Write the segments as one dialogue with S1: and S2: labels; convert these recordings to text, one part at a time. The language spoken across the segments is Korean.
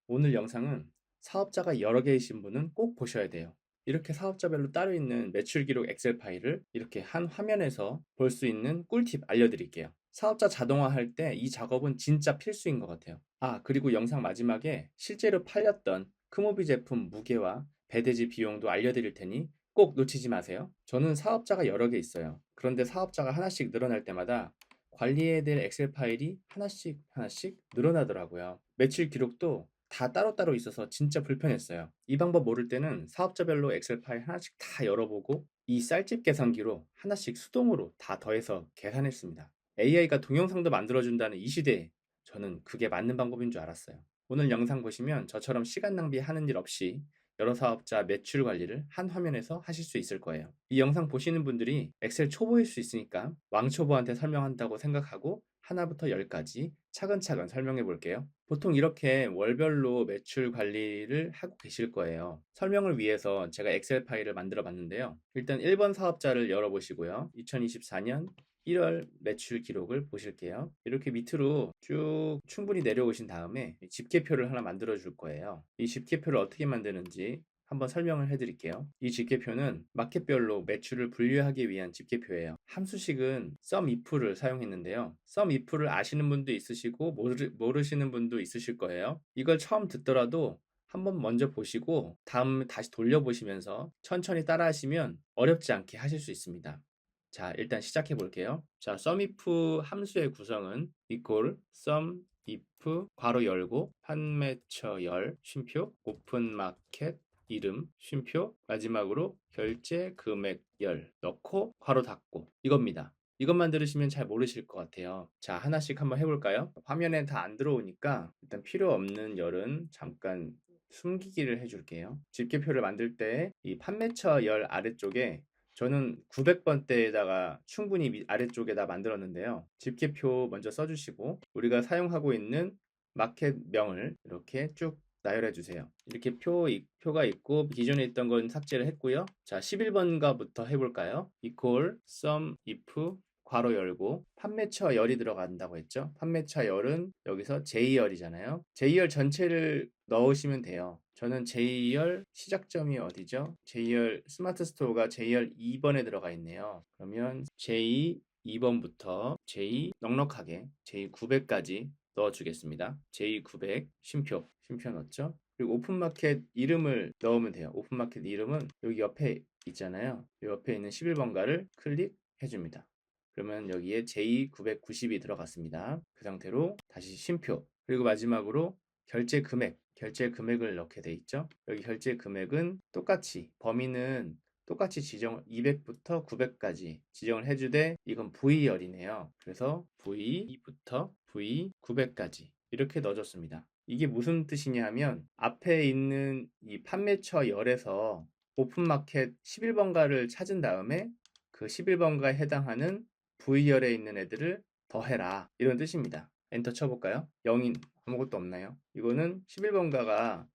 S1: 오늘 영상은 사업자가 여러 개이신 분은 꼭 보셔야 돼요. 이렇게 사업자별로 따로 있는 매출 기록 엑셀 파일을 이렇게 한 화면에서 볼 수 있는 꿀팁 알려드릴게요. 사업자 자동화할 때 이 작업은 진짜 필수인 것 같아요. 그리고 영상 마지막에 실제로 팔렸던 크모비 제품 무게와 배대지 비용도 알려드릴 테니 꼭 놓치지 마세요. 저는 사업자가 여러 개 있어요. 그런데 사업자가 하나씩 늘어날 때마다 관리해야 될 엑셀 파일이 하나씩 하나씩 늘어나더라고요. 매출 기록도 다 따로따로 있어서 진짜 불편했어요. 이 방법 모를 때는 사업자별로 엑셀 파일 하나씩 다 열어보고 이 쌀집 계산기로 하나씩 수동으로 다 더해서 계산했습니다. AI가 동영상도 만들어준다는 이 시대에 저는 그게 맞는 방법인 줄 알았어요. 오늘 영상 보시면 저처럼 시간 낭비하는 일 없이 여러 사업자 매출 관리를 한 화면에서 하실 수 있을 거예요. 이 영상 보시는 분들이 엑셀 초보일 수 있으니까 왕초보한테 설명한다고 생각하고 하나부터 열까지 차근차근 설명해 볼게요. 보통 이렇게 월별로 매출 관리를 하고 계실 거예요. 설명을 위해서 제가 엑셀 파일을 만들어 봤는데요. 일단 1번 사업자를 열어 보시고요. 2024년 1월 매출 기록을 보실게요. 이렇게 밑으로 쭉 충분히 내려오신 다음에 집계표를 하나 만들어 줄 거예요. 이 집계표를 어떻게 만드는지 한번 설명을 해드릴게요. 이 집계표는 마켓별로 매출을 분류하기 위한 집계표예요. 함수식은 SUMIF를 사용했는데요. SUMIF를 아시는 분도 있으시고 모르시는 분도 있으실 거예요. 이걸 처음 듣더라도 한번 먼저 보시고 다음 다시 돌려보시면서 천천히 따라하시면 어렵지 않게 하실 수 있습니다. 자, 일단 시작해 볼게요. 자, SUMIF 함수의 구성은 equal SUMIF 괄호 열고 판매처 열 쉼표 오픈마켓 이름 쉼표 마지막으로 결제 금액 열 넣고 괄호 닫고 이겁니다. 이것만 들으시면 잘 모르실 것 같아요. 자, 하나씩 한번 해볼까요? 화면에 다 안 들어오니까 일단 필요 없는 열은 잠깐 숨기기를 해줄게요. 집계표를 만들 때 이 판매처 열 아래쪽에 저는 900번대에다가 충분히 아래쪽에다 만들었는데요. 집계표 먼저 써주시고 우리가 사용하고 있는 마켓명을 이렇게 쭉 나열해 주세요. 이렇게 표가 있고 기존에 있던 건 삭제를 했고요. 자, 11번가부터 해볼까요? equal sum if 괄호 열고 판매처 열이 들어간다고 했죠. 판매처 열은 여기서 J열이잖아요. J열 전체를 넣으시면 돼요. 저는 J열 시작점이 어디죠? J열 스마트 스토어가 J열 2번에 들어가 있네요. 그러면 J 2번부터 J 넉넉하게 J 900까지 넣어주겠습니다. J900 쉼표 넣었죠. 그리고 오픈마켓 이름을 넣으면 돼요. 오픈마켓 이름은 여기 옆에 있잖아요. 옆에 있는 11번가를 클릭해 줍니다. 그러면 여기에 J990이 들어갔습니다. 그 상태로 다시 쉼표 그리고 마지막으로 결제 금액을 넣게 돼 있죠. 여기 결제 금액은 똑같이 범위는 똑같이 지정 200부터 900까지 지정을 해주되 이건 V열이네요. 그래서 V2부터 V900까지 이렇게 넣어줬습니다. 이게 무슨 뜻이냐 하면 앞에 있는 이 판매처 열에서 오픈마켓 11번가를 찾은 다음에 그 11번가에 해당하는 V열에 있는 애들을 더해라 이런 뜻입니다. 엔터 쳐볼까요? 0인 아무것도 없나요? 이거는 11번가가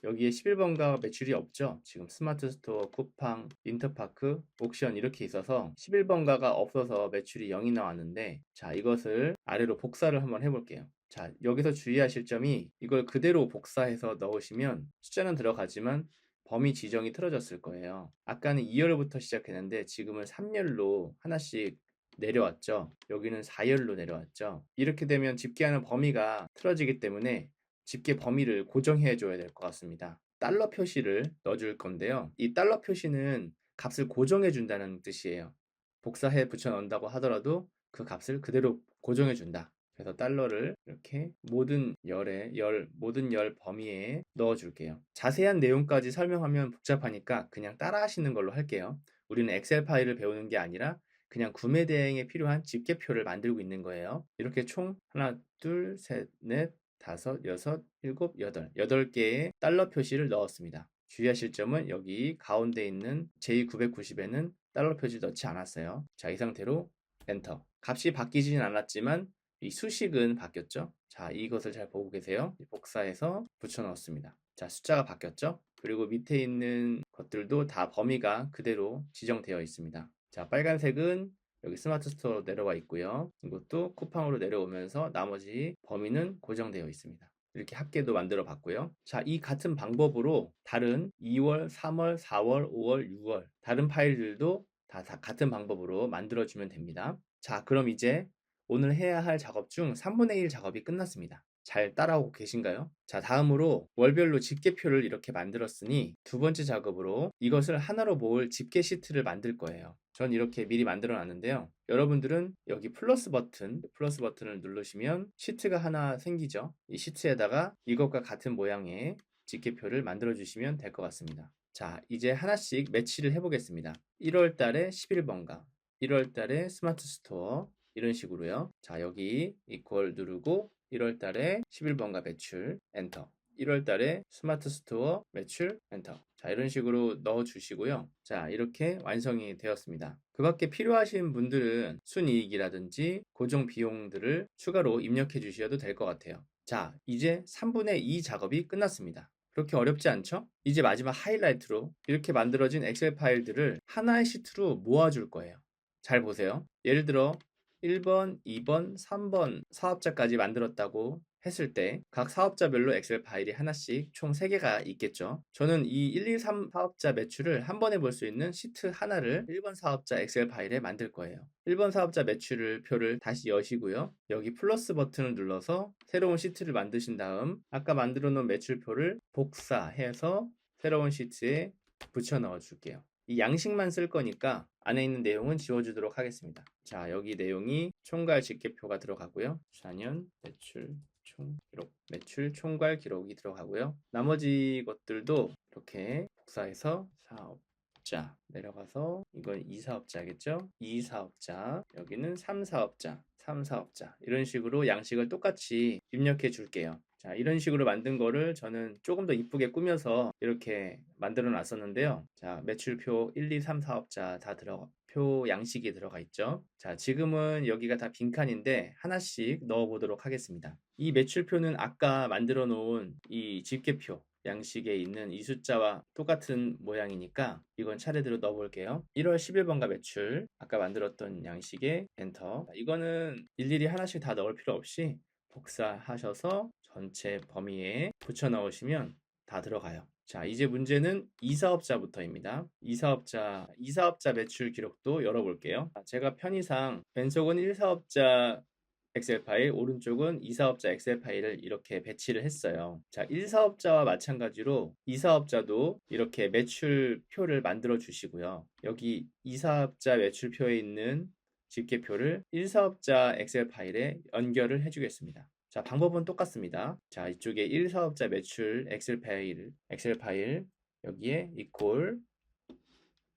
S1: 여기에 11번가 매출이 없죠. 지금 스마트 스토어, 쿠팡, 인터파크, 옥션 이렇게 있어서 11번가가 없어서 매출이 0이 나왔는데 자, 이것을 아래로 복사를 한번 해볼게요. 자, 여기서 주의하실 점이 이걸 그대로 복사해서 넣으시면 숫자는 들어가지만 범위 지정이 틀어졌을 거예요. 아까는 2열부터 시작했는데 지금은 3열로 하나씩 내려왔죠. 여기는 4열로 내려왔죠. 이렇게 되면 집계하는 범위가 틀어지기 때문에 집계 범위를 고정해 줘야 될 것 같습니다. 달러 표시를 넣어줄 건데요. 이 달러 표시는 값을 고정해 준다는 뜻이에요. 복사해 붙여 넣는다고 하더라도 그 값을 그대로 고정해 준다. 그래서 달러를 이렇게 모든 열 범위에 넣어 줄게요. 자세한 내용까지 설명하면 복잡하니까 그냥 따라 하시는 걸로 할게요. 우리는 엑셀 파일을 배우는 게 아니라 그냥 구매 대행에 필요한 집계표를 만들고 있는 거예요. 이렇게 총 하나, 둘, 셋, 넷, 다섯, 여섯, 일곱, 여덟 개의 달러 표시를 넣었습니다. 주의하실 점은 여기 가운데 있는 J990에는 달러 표시 넣지 않았어요. 자, 이 상태로 엔터. 값이 바뀌지는 않았지만 이 수식은 바뀌었죠. 자, 이것을 잘 보고 계세요. 복사해서 붙여 넣었습니다. 자, 숫자가 바뀌었죠. 그리고 밑에 있는 것들도 다 범위가 그대로 지정되어 있습니다. 자, 빨간색은 여기 스마트 스토어로 내려와 있고요. 이것도 쿠팡으로 내려오면서 나머지 범위는 고정되어 있습니다. 이렇게 합계도 만들어 봤고요. 자, 이 같은 방법으로 다른 2월, 3월, 4월, 5월, 6월 다른 파일들도 다 같은 방법으로 만들어주면 됩니다. 자, 그럼 이제 오늘 해야 할 작업 중 3분의 1 작업이 끝났습니다. 잘 따라오고 계신가요? 자, 다음으로 월별로 집계표를 이렇게 만들었으니 두 번째 작업으로 이것을 하나로 모을 집계 시트를 만들 거예요. 전 이렇게 미리 만들어 놨는데요. 여러분들은 여기 플러스 버튼을 누르시면 시트가 하나 생기죠. 이 시트에다가 이것과 같은 모양의 집계표를 만들어 주시면 될 것 같습니다. 자, 이제 하나씩 매치를 해보겠습니다. 1월 달에 11번가, 1월 달에 스마트 스토어, 이런 식으로요. 자, 여기 이퀄 누르고 1월 달에 11번가 매출, 엔터. 1월 달에 스마트 스토어 매출, 엔터. 자, 이런 식으로 넣어 주시고요. 자, 이렇게 완성이 되었습니다. 그 밖에 필요하신 분들은 순이익이라든지 고정 비용들을 추가로 입력해 주셔도 될 것 같아요. 자, 이제 3분의 2 작업이 끝났습니다. 그렇게 어렵지 않죠? 이제 마지막 하이라이트로 이렇게 만들어진 엑셀 파일들을 하나의 시트로 모아줄 거예요. 잘 보세요. 예를 들어 1번, 2번, 3번 사업자까지 만들었다고 했을 때 각 사업자별로 엑셀 파일이 하나씩 총 3개가 있겠죠. 저는 이 1, 2, 3 사업자 매출을 한 번에 볼 수 있는 시트 하나를 1번 사업자 엑셀 파일에 만들 거예요. 1번 사업자 매출을 표를 다시 여시고요. 여기 플러스 버튼을 눌러서 새로운 시트를 만드신 다음 아까 만들어 놓은 매출표를 복사해서 새로운 시트에 붙여 넣어 줄게요. 이 양식만 쓸 거니까 안에 있는 내용은 지워주도록 하겠습니다. 자, 여기 내용이 총괄 집계표가 들어가고요. 4년 매출 총 기록, 매출 총괄 기록이 들어가고요. 나머지 것들도 이렇게 복사해서 사업자 내려가서 이건 2사업자겠죠? 2사업자, 여기는 3사업자, 3사업자 이런 식으로 양식을 똑같이 입력해 줄게요. 자, 이런 식으로 만든 거를 저는 조금 더 이쁘게 꾸며서 이렇게 만들어 놨었는데요. 자, 매출표 1, 2, 3 사업자 다 표 양식이 들어가 있죠. 자, 지금은 여기가 다 빈칸인데 하나씩 넣어 보도록 하겠습니다. 이 매출표는 아까 만들어 놓은 이 집계표 양식에 있는 이 숫자와 똑같은 모양이니까 이건 차례대로 넣어 볼게요. 1월 11번가 매출 아까 만들었던 양식에 엔터. 이거는 일일이 하나씩 다 넣을 필요 없이 복사하셔서 전체 범위에 붙여 넣으시면 다 들어가요. 자, 이제 문제는 2사업자부터입니다. 2사업자 매출 기록도 열어볼게요. 제가 편의상 왼쪽은 1사업자 엑셀 파일, 오른쪽은 2사업자 엑셀 파일을 이렇게 배치를 했어요. 자, 1사업자와 마찬가지로 2사업자도 이렇게 매출표를 만들어 주시고요. 여기 2사업자 매출표에 있는 집계표를 1사업자 엑셀 파일에 연결을 해주겠습니다. 자, 방법은 똑같습니다. 자, 이쪽에 1사업자 매출 엑셀 파일 여기에 이퀄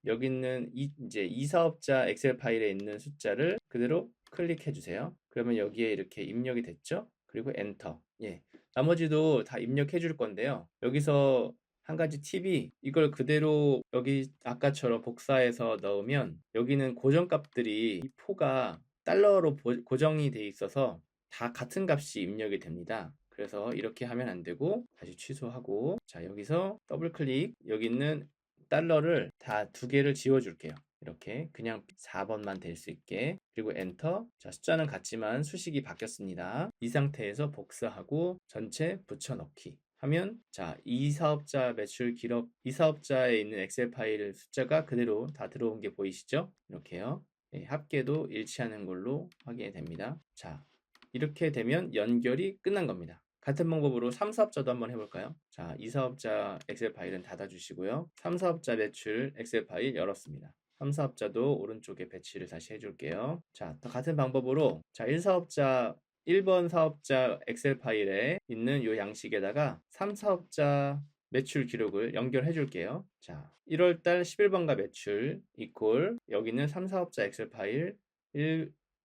S1: 여기 있는 이제 2사업자 엑셀 파일에 있는 숫자를 그대로 클릭해 주세요. 그러면 여기에 이렇게 입력이 됐죠? 그리고 엔터. 예. 나머지도 다 입력해 줄 건데요. 여기서 한 가지 팁이 이걸 그대로 여기 아까처럼 복사해서 넣으면 여기는 고정값들이 이 포가 달러로 고정이 돼 있어서 다 같은 값이 입력이 됩니다. 그래서 이렇게 하면 안 되고 다시 취소하고 자, 여기서 더블 클릭 여기 있는 달러를 다 두 개를 지워줄게요. 이렇게 그냥 4번만 될 수 있게 그리고 엔터. 자, 숫자는 같지만 수식이 바뀌었습니다. 이 상태에서 복사하고 전체 붙여넣기 하면 자, 이 사업자 매출 기록 이 사업자에 있는 엑셀 파일 숫자가 그대로 다 들어온 게 보이시죠? 이렇게요. 예, 합계도 일치하는 걸로 확인이 됩니다. 자, 이렇게 되면 연결이 끝난 겁니다. 같은 방법으로 3사업자도 한번 해볼까요? 자, 2사업자 엑셀 파일은 닫아주시고요. 3사업자 매출 엑셀 파일 열었습니다. 3사업자도 오른쪽에 배치를 다시 해줄게요. 자, 또 같은 방법으로 자, 1번 사업자 엑셀 파일에 있는 이 양식에다가 3사업자 매출 기록을 연결해 줄게요. 자, 1월달 11번가 매출 이퀄 여기는 3사업자 엑셀 파일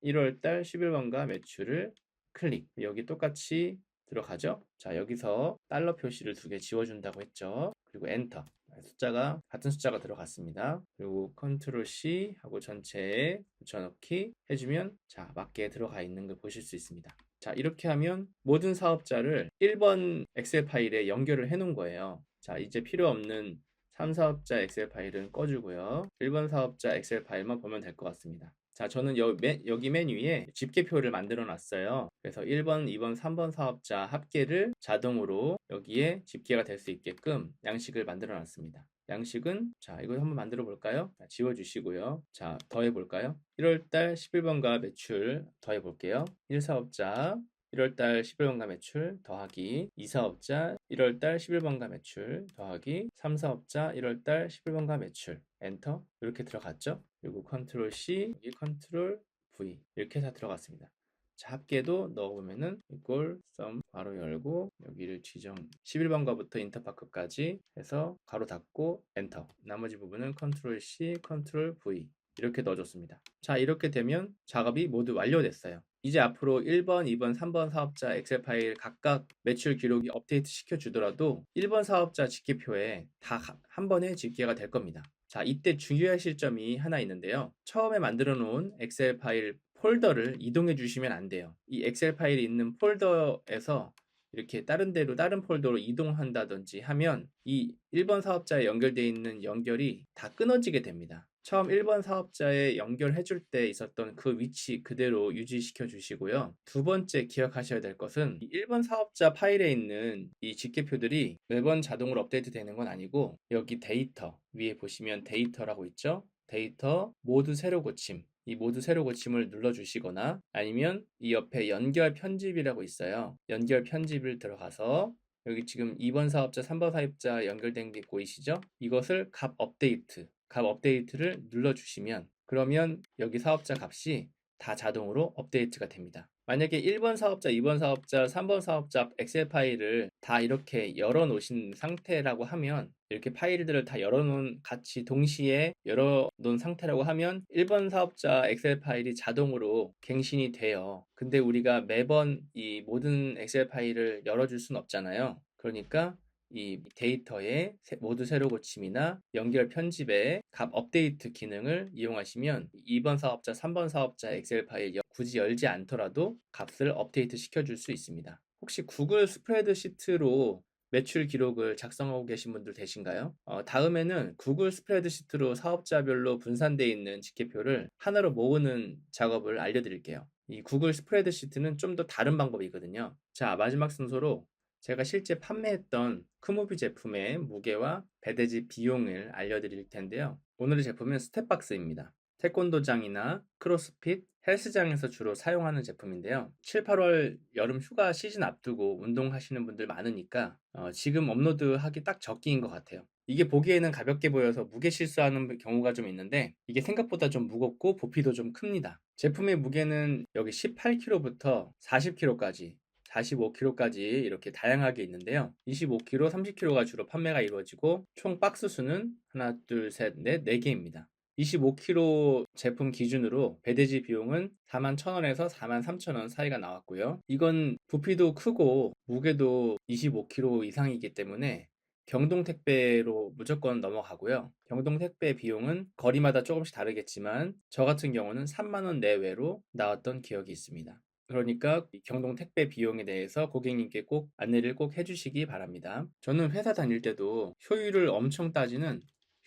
S1: 1월달 11번가 매출을 클릭 여기 똑같이 들어가죠. 자, 여기서 달러 표시를 두 개 지워준다고 했죠. 그리고 엔터 숫자가 같은 숫자가 들어갔습니다. 그리고 컨트롤 C 하고 전체에 붙여넣기 해주면 자, 맞게 들어가 있는 걸 보실 수 있습니다. 자, 이렇게 하면 모든 사업자를 1번 엑셀 파일에 연결을 해 놓은 거예요. 자, 이제 필요 없는 3사업자 엑셀 파일은 꺼주고요. 1번 사업자 엑셀 파일만 보면 될 것 같습니다. 자, 저는 여기 맨 위에 집계표를 만들어 놨어요. 그래서 1번, 2번, 3번 사업자 합계를 자동으로 여기에 집계가 될 수 있게끔 양식을 만들어 놨습니다. 양식은, 자, 이거 한번 만들어 볼까요? 자, 지워주시고요. 자, 더해 볼까요? 1월달 11번가 매출 더해 볼게요. 1사업자 1월달 11번가 매출 더하기 2사업자 1월달 11번가 매출 더하기 3사업자 1월달 11번가 매출 엔터. 이렇게 들어갔죠? 그리고 컨트롤 C, 여기 컨트롤 V 이렇게 다 들어갔습니다. 자, 합계도 넣어보면은 이꼴 썸 괄호 열고 여기를 지정 11번가부터 인터파크까지 해서 괄호 닫고 엔터. 나머지 부분은 컨트롤 C, 컨트롤 V 이렇게 넣어줬습니다. 자, 이렇게 되면 작업이 모두 완료됐어요. 이제 앞으로 1번, 2번, 3번 사업자 엑셀 파일 각각 매출 기록이 업데이트 시켜주더라도 1번 사업자 집계표에 다 한 번에 집계가 될 겁니다. 자, 이때 주의하실 점이 하나 있는데요. 처음에 만들어 놓은 엑셀 파일 폴더를 이동해 주시면 안 돼요. 이 엑셀 파일이 있는 폴더에서 이렇게 다른 데로 다른 폴더로 이동한다든지 하면 이 1번 사업자에 연결되어 있는 연결이 다 끊어지게 됩니다. 처음 1번 사업자에 연결해 줄 때 있었던 그 위치 그대로 유지시켜 주시고요. 두 번째 기억하셔야 될 것은 이 1번 사업자 파일에 있는 이 집계표들이 매번 자동으로 업데이트 되는 건 아니고 여기 데이터 위에 보시면 데이터라고 있죠? 데이터 모두 새로 고침 이 모두 새로 고침을 눌러주시거나 아니면 이 옆에 연결 편집이라고 있어요. 연결 편집을 들어가서 여기 지금 2번 사업자, 3번 사업자 연결된 게 보이시죠? 이것을 값 업데이트를 눌러주시면 그러면 여기 사업자 값이 다 자동으로 업데이트가 됩니다. 만약에 1번 사업자, 2번 사업자, 3번 사업자 엑셀 파일을 다 이렇게 열어 놓으신 상태라고 하면 이렇게 파일들을 다 열어놓은 같이 동시에 열어놓은 상태라고 하면 1번 사업자 엑셀 파일이 자동으로 갱신이 돼요. 근데 우리가 매번 이 모든 엑셀 파일을 열어줄 순 없잖아요. 그러니까 이 데이터의 모두 새로 고침이나 연결 편집의 값 업데이트 기능을 이용하시면 2번 사업자, 3번 사업자 엑셀 파일 굳이 열지 않더라도 값을 업데이트 시켜줄 수 있습니다. 혹시 구글 스프레드시트로 매출 기록을 작성하고 계신 분들 계신가요? 다음에는 구글 스프레드시트로 사업자별로 분산되어 있는 집계표를 하나로 모으는 작업을 알려드릴게요. 이 구글 스프레드시트는 좀 더 다른 방법이거든요. 자, 마지막 순서로 제가 실제 판매했던 크무비 제품의 무게와 배대지 비용을 알려드릴 텐데요. 오늘의 제품은 스텝박스입니다. 태권도장이나 크로스핏, 헬스장에서 주로 사용하는 제품인데요. 7, 8월 여름 휴가 시즌 앞두고 운동하시는 분들 많으니까 지금 업로드하기 딱 적기인 것 같아요. 이게 보기에는 가볍게 보여서 무게 실수하는 경우가 좀 있는데 이게 생각보다 좀 무겁고 부피도 좀 큽니다. 제품의 무게는 여기 18kg부터 40kg까지 45kg까지 이렇게 다양하게 있는데요. 25kg, 30kg가 주로 판매가 이루어지고 총 박스 수는 하나, 둘, 셋, 넷, 4개입니다. 25kg 제품 기준으로 배대지 비용은 41,000원에서 43,000원 사이가 나왔고요. 이건 부피도 크고 무게도 25kg 이상이기 때문에 경동 택배로 무조건 넘어가고요. 경동 택배 비용은 거리마다 조금씩 다르겠지만 저 같은 경우는 3만원 내외로 나왔던 기억이 있습니다. 그러니까 경동 택배 비용에 대해서 고객님께 꼭 안내를 꼭 해주시기 바랍니다. 저는 회사 다닐 때도 효율을 엄청 따지는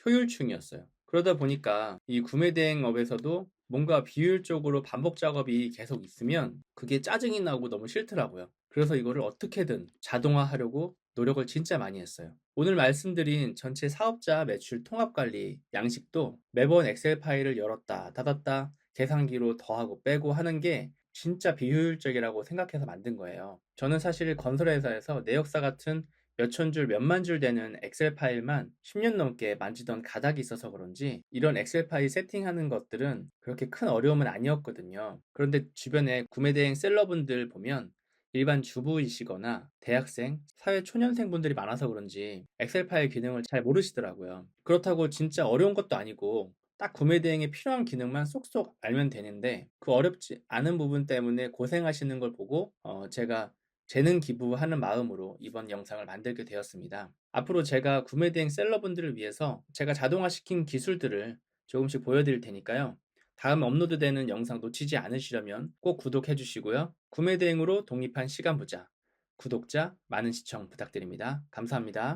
S1: 효율충이었어요. 그러다 보니까 이 구매대행업에서도 뭔가 비효율적으로 반복 작업이 계속 있으면 그게 짜증이 나고 너무 싫더라고요. 그래서 이거를 어떻게든 자동화하려고 노력을 진짜 많이 했어요. 오늘 말씀드린 전체 사업자 매출 통합관리 양식도 매번 엑셀 파일을 열었다 닫았다 계산기로 더하고 빼고 하는 게 진짜 비효율적이라고 생각해서 만든 거예요. 저는 사실 건설회사에서 내역사 같은 몇천 줄, 몇만 줄 되는 엑셀 파일만 10년 넘게 만지던 가닥이 있어서 그런지 이런 엑셀 파일 세팅하는 것들은 그렇게 큰 어려움은 아니었거든요. 그런데 주변에 구매대행 셀러분들 보면 일반 주부이시거나 대학생, 사회초년생분들이 많아서 그런지 엑셀 파일 기능을 잘 모르시더라고요. 그렇다고 진짜 어려운 것도 아니고 딱 구매 대행에 필요한 기능만 쏙쏙 알면 되는데 그 어렵지 않은 부분 때문에 고생하시는 걸 보고 제가 재능 기부하는 마음으로 이번 영상을 만들게 되었습니다. 앞으로 제가 구매 대행 셀러분들을 위해서 제가 자동화시킨 기술들을 조금씩 보여드릴 테니까요. 다음 업로드되는 영상 놓치지 않으시려면 꼭 구독해 주시고요. 구매 대행으로 독립한 시간 부자, 구독자 많은 시청 부탁드립니다. 감사합니다.